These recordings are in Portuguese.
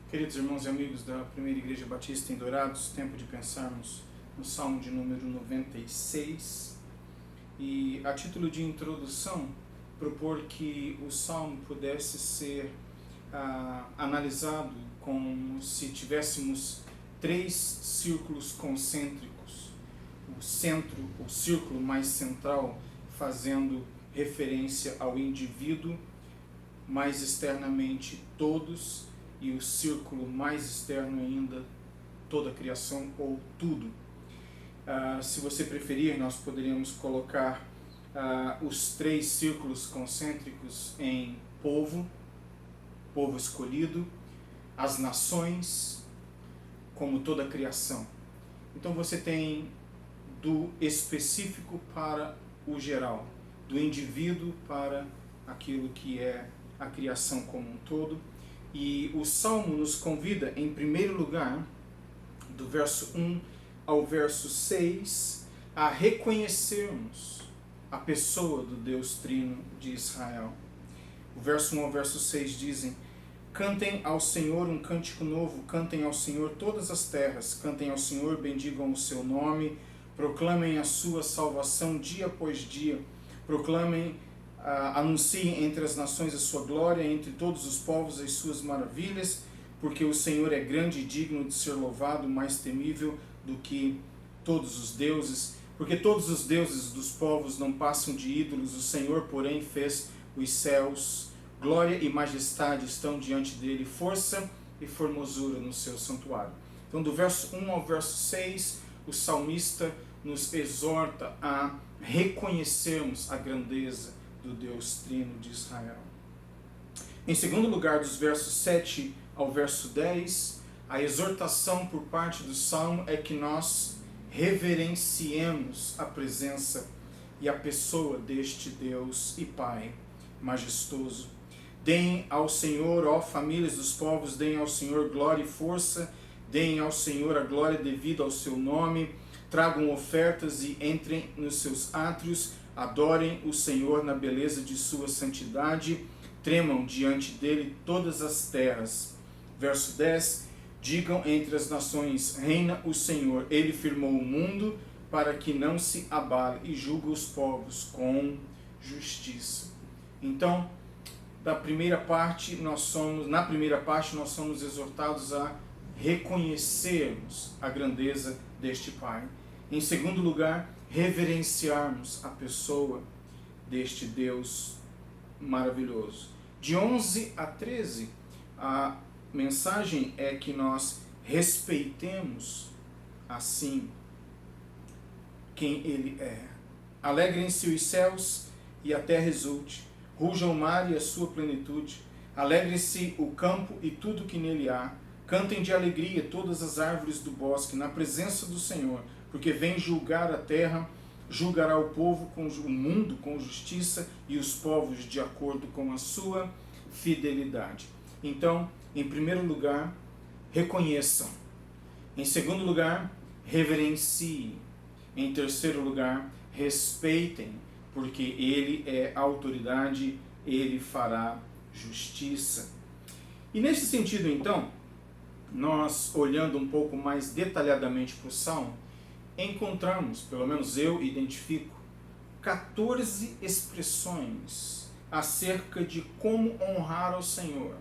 Queridos irmãos e amigos da Primeira Igreja Batista em Dourados, tempo de pensarmos no Salmo de número 96 e, a título de introdução, propor que o Salmo pudesse ser analisado como se tivéssemos três círculos concêntricos. O centro, o círculo mais central, fazendo referência ao indivíduo, mais externamente todos, e o círculo mais externo ainda, toda a criação ou tudo. Se você preferir, nós poderíamos colocar os três círculos concêntricos em povo escolhido, as nações, como toda a criação. Então você tem do específico para o geral, do indivíduo para aquilo que é a criação como um todo. E o Salmo nos convida, em primeiro lugar, do verso 1 ao verso 6, a reconhecermos a pessoa do Deus Trino de Israel. O verso 1 ao verso 6 dizem: cantem ao Senhor um cântico novo, cantem ao Senhor todas as terras, cantem ao Senhor, bendigam o seu nome, proclamem a sua salvação dia após dia, proclamem, anunciem entre as nações a sua glória, entre todos os povos as suas maravilhas, porque o Senhor é grande e digno de ser louvado, mais temível do que todos os deuses, porque todos os deuses dos povos não passam de ídolos, o Senhor, porém, fez os céus, glória e majestade estão diante dele, força e formosura no seu santuário. Então, do verso 1 ao verso 6, o salmista nos exorta a reconhecermos a grandeza do Deus Trino de Israel. Em segundo lugar, dos versos 7 ao verso 10, a exortação por parte do Salmo é que nós reverenciemos a presença e a pessoa deste Deus e Pai majestoso. Deem ao Senhor, ó famílias dos povos, deem ao Senhor glória e força, deem ao Senhor a glória devida ao seu nome, tragam ofertas e entrem nos seus átrios, adorem o Senhor na beleza de sua santidade, tremam diante dele todas as terras. Verso 10, digam entre as nações, reina o Senhor, ele firmou o mundo para que não se abale e julga os povos com justiça. Então, na primeira parte nós somos exortados a reconhecermos a grandeza deste Pai. Em segundo lugar, reverenciarmos a pessoa deste Deus maravilhoso. De 11 a 13, a mensagem é que nós respeitemos assim quem Ele é. Alegrem-se os céus e a terra exulte, ruja o mar e a sua plenitude, alegre-se o campo e tudo que nele há, cantem de alegria todas as árvores do bosque na presença do Senhor, porque vem julgar a terra, julgará o povo, o mundo com justiça e os povos de acordo com a sua fidelidade. Então, em primeiro lugar, reconheçam. Em segundo lugar, reverenciem. Em terceiro lugar, respeitem, porque Ele é autoridade, Ele fará justiça. E nesse sentido, então, nós, olhando um pouco mais detalhadamente para o Salmo, encontramos, pelo menos eu identifico, 14 expressões acerca de como honrar ao Senhor.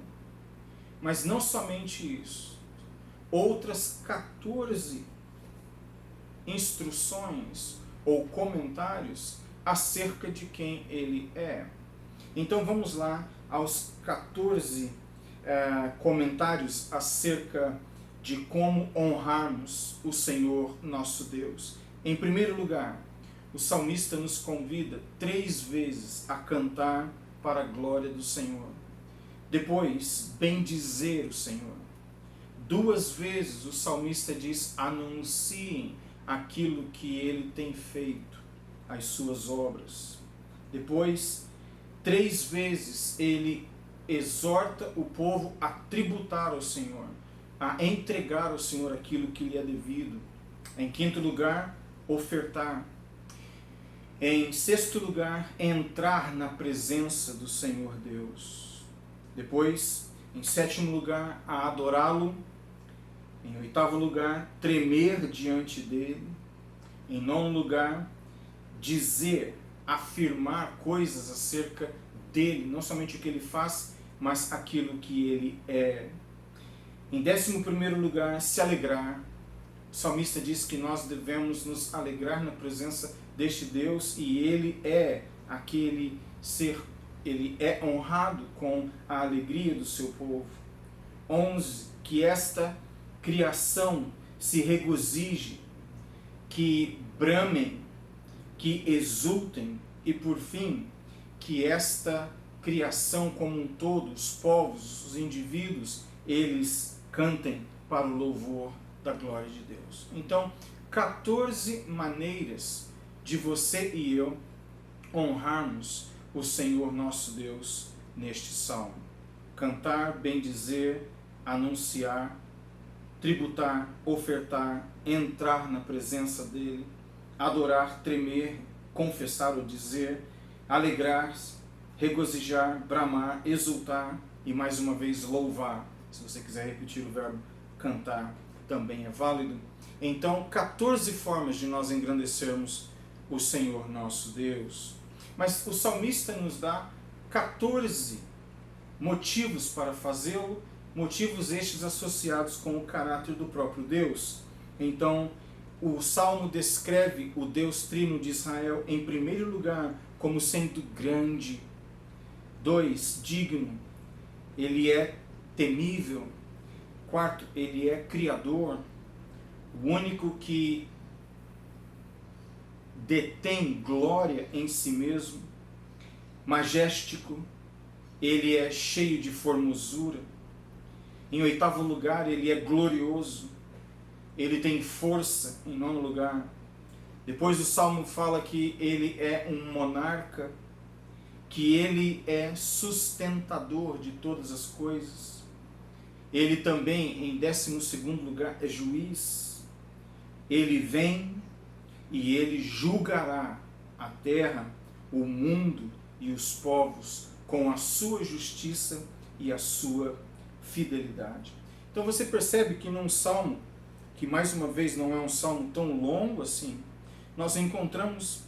Mas não somente isso, outras 14 instruções ou comentários acerca de quem Ele é. Então vamos lá aos 14 comentários acerca de como honrarmos o Senhor nosso Deus. Em primeiro lugar, o salmista nos convida 3 vezes a cantar para a glória do Senhor. Depois, bendizer o Senhor. 2 vezes o salmista diz: anunciem aquilo que Ele tem feito, as suas obras. Depois, 3 vezes ele exorta o povo a tributar ao Senhor, a entregar ao Senhor aquilo que lhe é devido. Em quinto lugar, ofertar. Em sexto lugar, entrar na presença do Senhor Deus. Depois, Em sétimo lugar, a adorá-lo. Em oitavo lugar, tremer diante dele. Em nono lugar, dizer, afirmar coisas acerca dele, não somente o que ele faz, mas aquilo que ele é. Em 11º lugar, se alegrar. O salmista diz que nós devemos nos alegrar na presença deste Deus, e ele é aquele ser, ele é honrado com a alegria do seu povo. 11, que esta criação se regozije, que bramem, que exultem, e por fim, que esta criação como um todo, os povos, os indivíduos, eles cantem para o louvor da glória de Deus. Então, 14 maneiras de você e eu honrarmos o Senhor nosso Deus neste salmo. Cantar, bendizer, anunciar, tributar, ofertar, entrar na presença dele, adorar, tremer, confessar ou dizer, alegrar-se, regozijar, bramar, exultar e mais uma vez louvar. Se você quiser repetir o verbo cantar, também é válido. Então, 14 formas de nós engrandecermos o Senhor nosso Deus. Mas o salmista nos dá 14 motivos para fazê-lo, motivos estes associados com o caráter do próprio Deus. Então, o Salmo descreve o Deus Trino de Israel, em primeiro lugar, como sendo grande. 2, digno. Ele é temível. 4, ele é criador. O único que detém glória em si mesmo. Majestico. Ele é cheio de formosura. Em 8º lugar, ele é glorioso. Ele tem força, em 9º lugar. Depois o Salmo fala que ele é um monarca, que ele é sustentador de todas as coisas. Ele também, em 12º lugar, é juiz. Ele vem e ele julgará a terra, o mundo e os povos com a sua justiça e a sua fidelidade. Então você percebe que num salmo, que mais uma vez não é um salmo tão longo assim, nós encontramos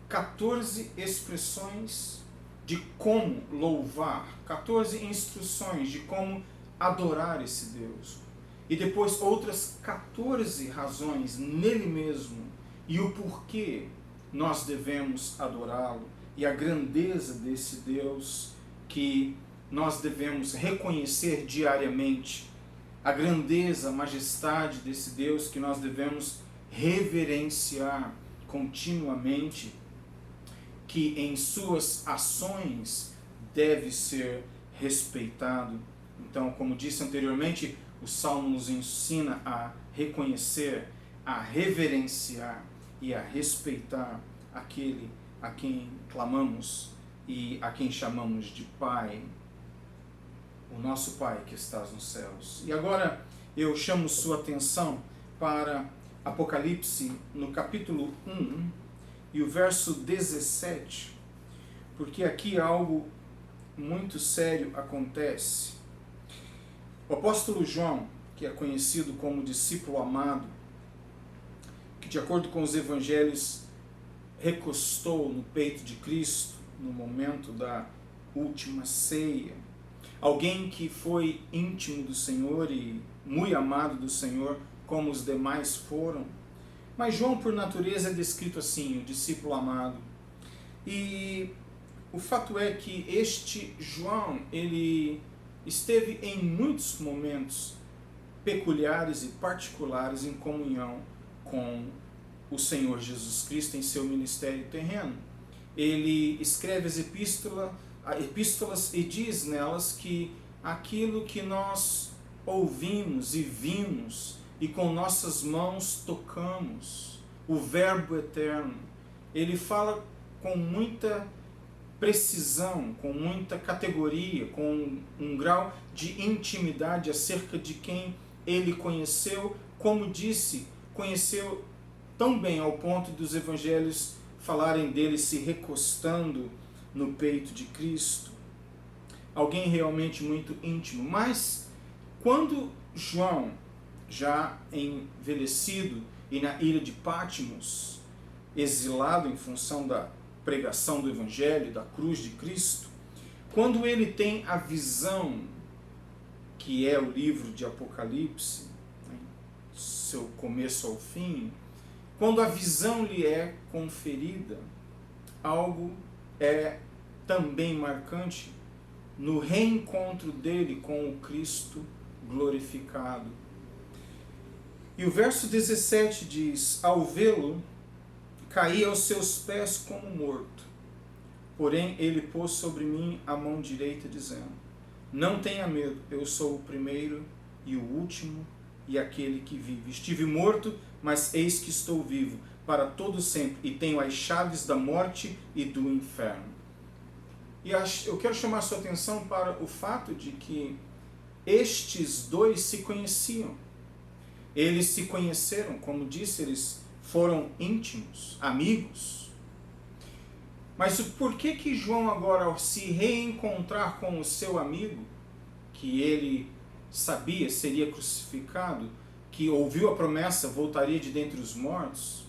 14 expressões de como louvar, 14 instruções de como adorar esse Deus. E depois outras 14 razões nele mesmo e o porquê nós devemos adorá-lo e a grandeza desse Deus que nós devemos reconhecer diariamente, a grandeza, a majestade desse Deus que nós devemos reverenciar continuamente, que em suas ações deve ser respeitado. Então, como disse anteriormente, o Salmo nos ensina a reconhecer, a reverenciar e a respeitar aquele a quem clamamos e a quem chamamos de Pai, o nosso Pai que estás nos céus. E agora eu chamo sua atenção para Apocalipse, no capítulo 1, e o verso 17, porque aqui algo muito sério acontece. O apóstolo João, que é conhecido como discípulo amado, que de acordo com os evangelhos recostou no peito de Cristo no momento da última ceia, alguém que foi íntimo do Senhor e muito amado do Senhor, como os demais foram. Mas João, por natureza, é descrito assim, o discípulo amado. E o fato é que este João, ele esteve em muitos momentos peculiares e particulares em comunhão com o Senhor Jesus Cristo em seu ministério terreno. Ele escreve as epístolas e diz nelas que aquilo que nós ouvimos e vimos e com nossas mãos tocamos, o Verbo eterno, ele fala com muita precisão, com muita categoria, com um grau de intimidade acerca de quem ele conheceu, como disse, conheceu tão bem ao ponto dos evangelhos falarem dele se recostando no peito de Cristo. alguém realmente muito íntimo. Mas quando João, já envelhecido e na ilha de Patmos, exilado em função da pregação do Evangelho, da cruz de Cristo, quando ele tem a visão, que é o livro de Apocalipse, né, seu começo ao fim, quando a visão lhe é conferida, algo é também marcante no reencontro dele com o Cristo glorificado. E o verso 17 diz: ao vê-lo, caí aos seus pés como morto. Porém, ele pôs sobre mim a mão direita, dizendo: não tenha medo, eu sou o primeiro e o último e aquele que vive. Estive morto, mas eis que estou vivo para todo sempre, e tenho as chaves da morte e do inferno. E eu quero chamar a sua atenção para o fato de que estes dois se conheciam. Eles se conheceram, como disse, eles foram íntimos, amigos. Mas por que João agora, ao se reencontrar com o seu amigo, que ele sabia seria crucificado, que ouviu a promessa, voltaria de dentre os mortos,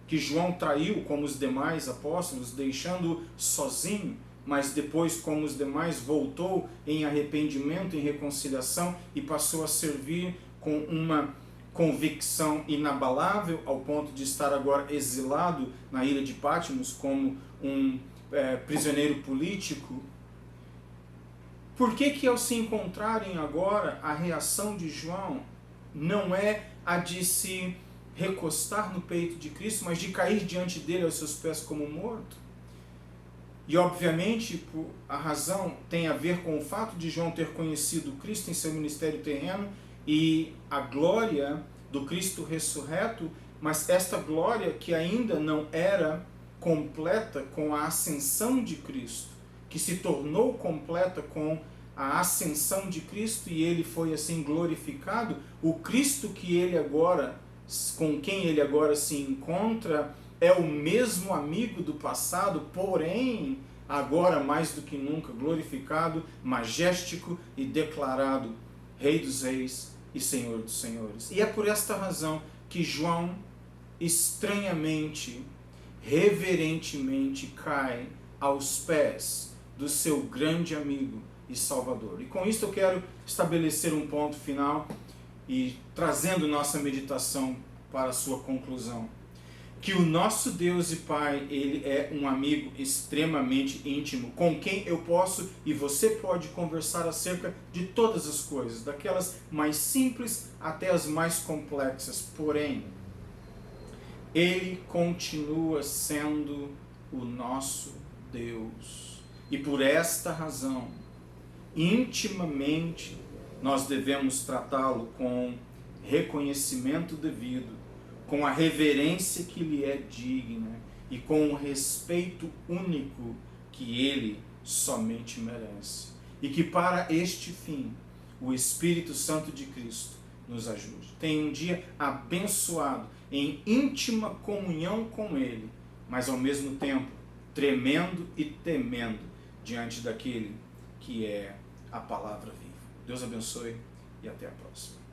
que João traiu como os demais apóstolos, deixando-o sozinho, mas depois, como os demais, voltou em arrependimento, em reconciliação e passou a servir com uma convicção inabalável, ao ponto de estar agora exilado na ilha de Patmos como um prisioneiro político. Por que ao se encontrarem agora, a reação de João não é a de se recostar no peito de Cristo, mas de cair diante dele aos seus pés como morto? E obviamente a razão tem a ver com o fato de João ter conhecido Cristo em seu ministério terreno e a glória do Cristo ressurreto, mas esta glória que ainda não era completa com a ascensão de Cristo, que se tornou completa com a ascensão de Cristo e ele foi assim glorificado. O Cristo que ele agora, com quem ele agora se encontra, é o mesmo amigo do passado, porém agora mais do que nunca glorificado, majestítico e declarado Rei dos Reis e Senhor dos Senhores. E é por esta razão que João estranhamente, reverentemente cai aos pés do seu grande amigo e Salvador. E com isso eu quero estabelecer um ponto final e trazendo nossa meditação para a sua conclusão. Que o nosso Deus e Pai, Ele é um amigo extremamente íntimo, com quem eu posso e você pode conversar acerca de todas as coisas, daquelas mais simples até as mais complexas. Porém, Ele continua sendo o nosso Deus. E por esta razão, intimamente, nós devemos tratá-lo com reconhecimento devido, com a reverência que lhe é digna e com o respeito único que ele somente merece. E que para este fim, o Espírito Santo de Cristo nos ajude. Tenha um dia abençoado, em íntima comunhão com ele, mas ao mesmo tempo tremendo e temendo diante daquele que é a palavra viva. Deus abençoe e até a próxima.